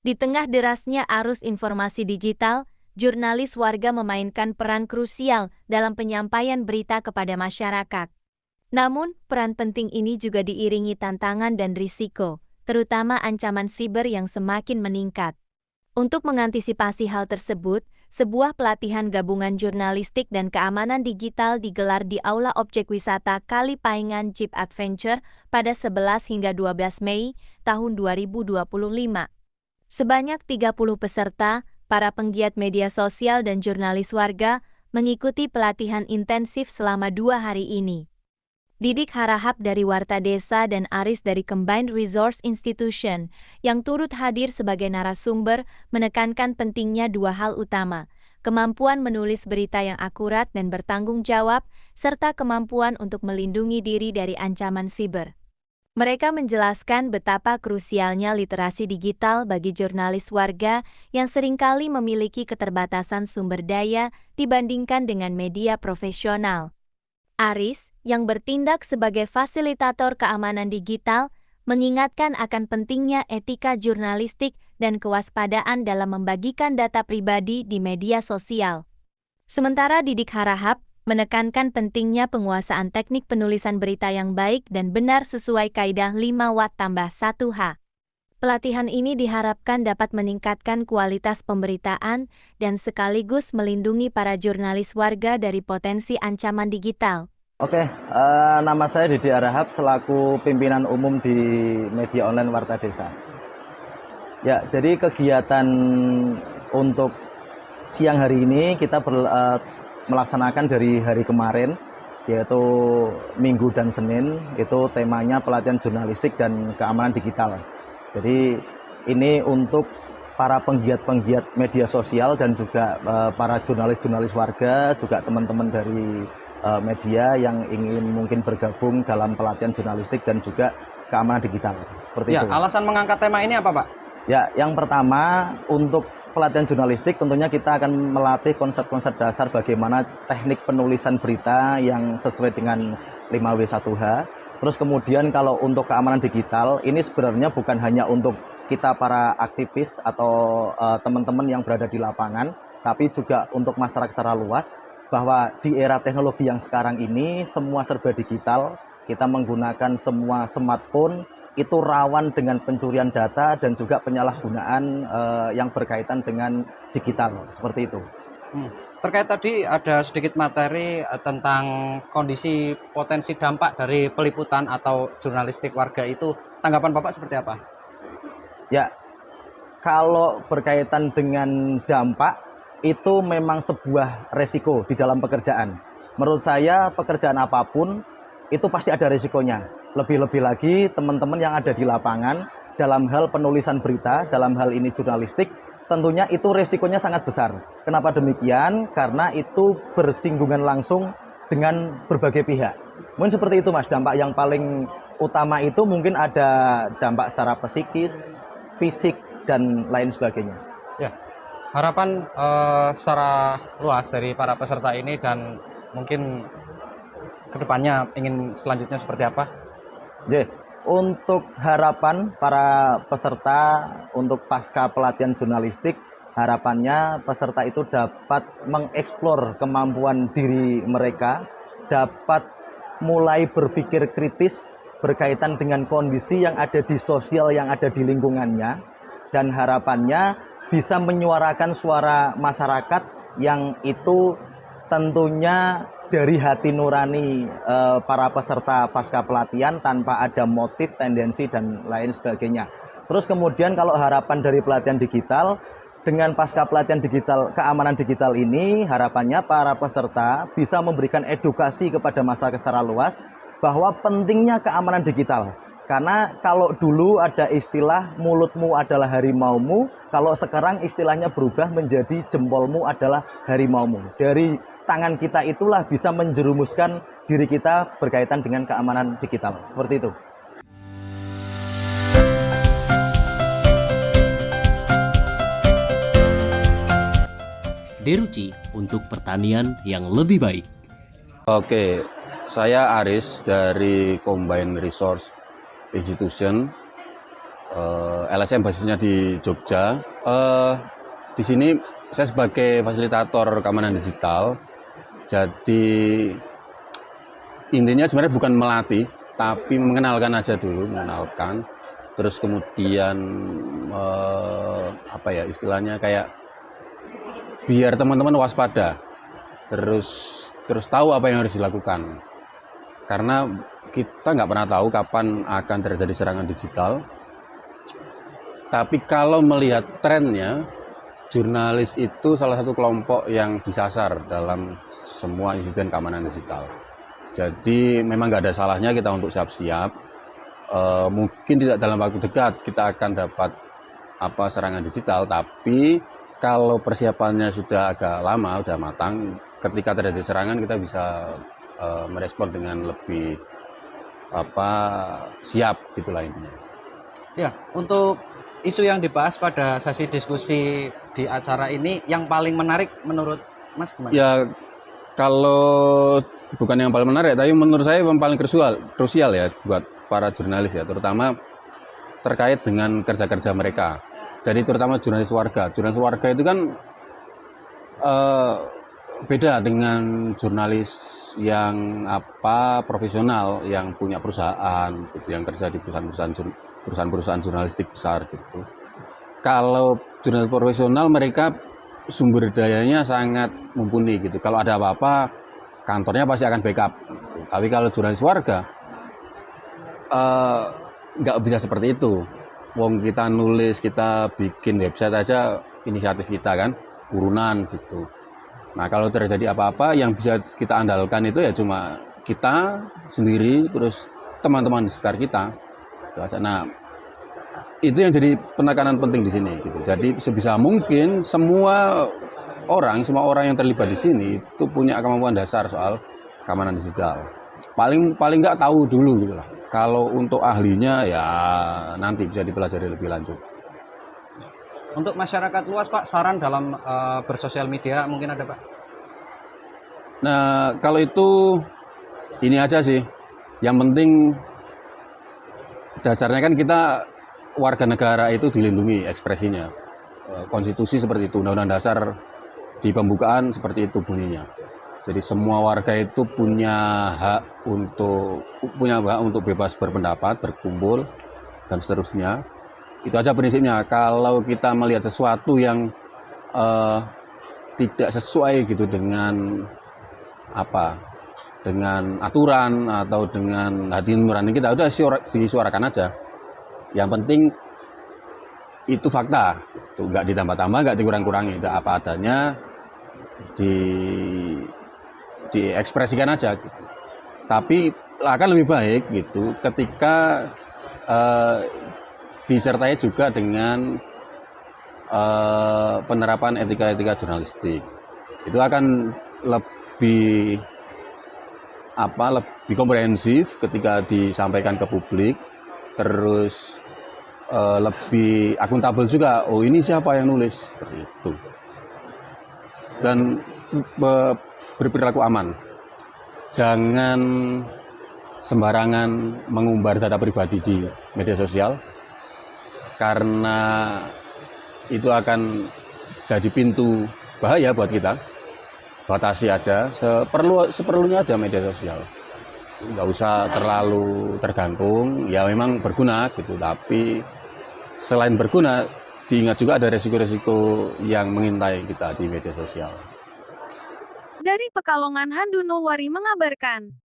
Di tengah derasnya arus informasi digital, jurnalis warga memainkan peran krusial dalam penyampaian berita kepada masyarakat. Namun, peran penting ini juga diiringi tantangan dan risiko, terutama ancaman siber yang semakin meningkat. Untuk mengantisipasi hal tersebut, sebuah pelatihan gabungan jurnalistik dan keamanan digital digelar di Aula Objek Wisata Kalipaingan Jeep Adventure pada 11 hingga 12 Mei tahun 2025. Sebanyak 30 peserta, para penggiat media sosial dan jurnalis warga, mengikuti pelatihan intensif selama 2 hari ini. Didik Harahap dari Warta Desa dan Aris dari Combined Resource Institution yang turut hadir sebagai narasumber menekankan pentingnya 2 hal utama, kemampuan menulis berita yang akurat dan bertanggung jawab, serta kemampuan untuk melindungi diri dari ancaman siber. Mereka menjelaskan betapa krusialnya literasi digital bagi jurnalis warga yang seringkali memiliki keterbatasan sumber daya dibandingkan dengan media profesional. Aris, yang bertindak sebagai fasilitator keamanan digital, mengingatkan akan pentingnya etika jurnalistik dan kewaspadaan dalam membagikan data pribadi di media sosial. Sementara Didik Harahap menekankan pentingnya penguasaan teknik penulisan berita yang baik dan benar sesuai kaidah 5 Watt tambah 1 H. Pelatihan ini diharapkan dapat meningkatkan kualitas pemberitaan dan sekaligus melindungi para jurnalis warga dari potensi ancaman digital. Oke, nama saya Didi Harahap selaku pimpinan umum di media online Warta Desa. Ya, jadi kegiatan untuk siang hari ini kita melaksanakan dari hari kemarin, yaitu Minggu dan Senin, itu temanya pelatihan jurnalistik dan keamanan digital. Jadi ini untuk para penggiat-penggiat media sosial dan juga para jurnalis-jurnalis warga, juga teman-teman dari media yang ingin mungkin bergabung dalam pelatihan jurnalistik dan juga keamanan digital. Seperti itu. Alasan mengangkat tema ini apa, Pak? Ya, yang pertama untuk pelatihan jurnalistik tentunya kita akan melatih konsep-konsep dasar bagaimana teknik penulisan berita yang sesuai dengan 5W1H. Terus kemudian kalau untuk keamanan digital, ini sebenarnya bukan hanya untuk kita para aktivis atau teman-teman yang berada di lapangan, tapi juga untuk masyarakat secara luas, bahwa di era teknologi yang sekarang ini semua serba digital, kita menggunakan semua smartphone, itu rawan dengan pencurian data dan juga penyalahgunaan yang berkaitan dengan digital, seperti itu. Terkait tadi ada sedikit materi tentang kondisi potensi dampak dari peliputan atau jurnalistik warga itu. Tanggapan Bapak seperti apa? Ya, kalau berkaitan dengan dampak, itu memang sebuah resiko di dalam pekerjaan. Menurut saya, pekerjaan apapun, itu pasti ada resikonya. Lebih-lebih lagi, teman-teman yang ada di lapangan, dalam hal penulisan berita, dalam hal ini jurnalistik, tentunya itu resikonya sangat besar. Kenapa demikian? Karena itu bersinggungan langsung dengan berbagai pihak. Mungkin seperti itu, Mas. Dampak yang paling utama itu mungkin ada dampak secara psikis, fisik, dan lain sebagainya. Ya, harapan secara luas dari para peserta ini dan mungkin kedepannya ingin selanjutnya seperti apa? Untuk harapan para peserta untuk pasca pelatihan jurnalistik, harapannya peserta itu dapat mengeksplor kemampuan diri mereka, dapat mulai berpikir kritis berkaitan dengan kondisi yang ada di sosial, yang ada di lingkungannya, dan harapannya bisa menyuarakan suara masyarakat yang itu tentunya dari hati nurani para peserta pasca pelatihan tanpa ada motif, tendensi, dan lain sebagainya. Terus kemudian kalau harapan dari pelatihan digital, dengan pasca pelatihan digital, keamanan digital ini, harapannya para peserta bisa memberikan edukasi kepada masyarakat secara luas bahwa pentingnya keamanan digital. Karena kalau dulu ada istilah mulutmu adalah harimaumu, kalau sekarang istilahnya berubah menjadi jempolmu adalah harimaumu. Dari tangan kita itulah bisa menjerumuskan diri kita berkaitan dengan keamanan digital. Seperti itu. Deruci untuk pertanian yang lebih baik. Oke, saya Aris dari Combined Resource Institution. LSM basisnya di Jogja. Di sini saya sebagai fasilitator keamanan digital. Jadi intinya sebenarnya bukan melatih, tapi mengenalkan aja dulu, mengenalkan. Terus kemudian apa ya istilahnya kayak biar teman-teman waspada. Terus tahu apa yang harus dilakukan. Karena kita nggak pernah tahu kapan akan terjadi serangan digital. Tapi kalau melihat trennya, jurnalis itu salah satu kelompok yang disasar dalam semua insiden keamanan digital. Jadi memang nggak ada salahnya kita untuk siap-siap. Mungkin tidak dalam waktu dekat kita akan dapat serangan digital, tapi kalau persiapannya sudah agak lama, sudah matang, ketika terjadi serangan kita bisa merespon dengan lebih siap gitulah intinya. Ya, untuk isu yang dibahas pada sesi diskusi di acara ini yang paling menarik menurut Mas gimana? Ya, kalau bukan yang paling menarik, tapi menurut saya yang paling krusial ya buat para jurnalis ya, terutama terkait dengan kerja-kerja mereka. Jadi terutama jurnalis warga. Jurnalis warga itu kan beda dengan jurnalis yang profesional, yang punya perusahaan, gitu, yang kerja di perusahaan jurnalistik besar gitu. Kalau jurnalis profesional mereka sumber dayanya sangat mumpuni gitu. Kalau ada apa-apa kantornya pasti akan backup. Gitu. Tapi kalau jurnalis warga nggak bisa seperti itu. Wong kita nulis, kita bikin website aja inisiatif kita kan, urunan gitu. Nah kalau terjadi apa-apa yang bisa kita andalkan itu ya cuma kita sendiri, terus teman-teman di sekitar kita. Nah itu yang jadi penekanan penting di sini gitu. Jadi sebisa mungkin semua orang yang terlibat di sini itu punya kemampuan dasar soal keamanan digital. Paling nggak tahu dulu gitu lah. Kalau untuk ahlinya ya nanti bisa dipelajari lebih lanjut. Untuk masyarakat luas Pak, saran dalam bersosial media mungkin ada Pak? Nah kalau itu ini aja sih. Yang penting dasarnya kan kita warga negara itu dilindungi ekspresinya. Konstitusi seperti itu, Undang-Undang Dasar di pembukaan seperti itu bunyinya. Jadi semua warga itu punya hak untuk bebas berpendapat, berkumpul dan seterusnya. Itu aja prinsipnya. Kalau kita melihat sesuatu yang tidak sesuai gitu dengan aturan atau dengan hati nurani kita, udah disuarakan aja. Yang penting itu fakta, itu nggak ditambah-tambah, nggak dikurang-kurangi, itu apa adanya, diekspresikan aja. Gitu. Tapi akan lebih baik gitu ketika disertai juga dengan penerapan etika-etika jurnalistik. Itu akan lebih komprehensif ketika disampaikan ke publik, terus lebih akuntabel juga. Oh ini siapa yang nulis seperti itu. Dan berperilaku aman. Jangan sembarangan mengumbar data pribadi di media sosial karena itu akan jadi pintu bahaya buat kita. Batasi aja, seperlunya aja media sosial. Nggak usah terlalu tergantung, ya memang berguna gitu, tapi selain berguna, diingat juga ada resiko-resiko yang mengintai kita di media sosial. Dari Pekalongan, Handunowari mengabarkan.